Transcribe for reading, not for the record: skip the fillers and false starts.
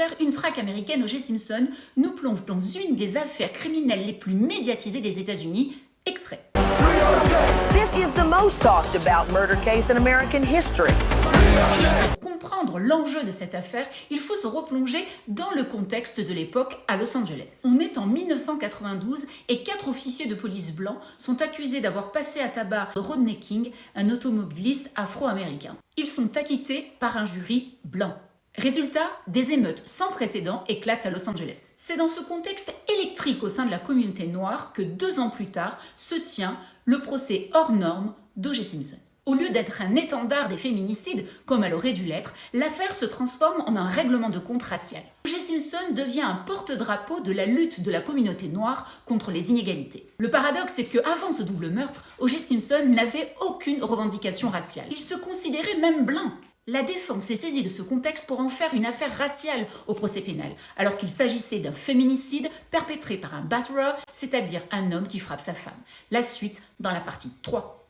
documentaire Une traque américaine O.J. Simpson nous plonge dans une des affaires criminelles les plus médiatisées des États-Unis. Extrait. This is the most talked about murder case in American history. Pour comprendre l'enjeu de cette affaire, il faut se replonger dans le contexte de l'époque à Los Angeles. On est en 1992 et 4 officiers de police blancs sont accusés d'avoir passé à tabac Rodney King, un automobiliste afro-américain. Ils sont acquittés par un jury blanc. Résultat, des émeutes sans précédent éclatent à Los Angeles. C'est dans ce contexte électrique au sein de la communauté noire que 2 ans plus tard se tient le procès hors norme d'O.J. Simpson. Au lieu d'être un étendard des féminicides, comme elle aurait dû l'être, l'affaire se transforme en un règlement de compte racial. O.J. Simpson devient un porte-drapeau de la lutte de la communauté noire contre les inégalités. Le paradoxe, c'est qu'avant ce double meurtre, O.J. Simpson n'avait aucune revendication raciale. Il se considérait même blanc. La défense s'est saisie de ce contexte pour en faire une affaire raciale au procès pénal, alors qu'il s'agissait d'un féminicide perpétré par un batterer, c'est-à-dire un homme qui frappe sa femme. La suite dans la partie 3.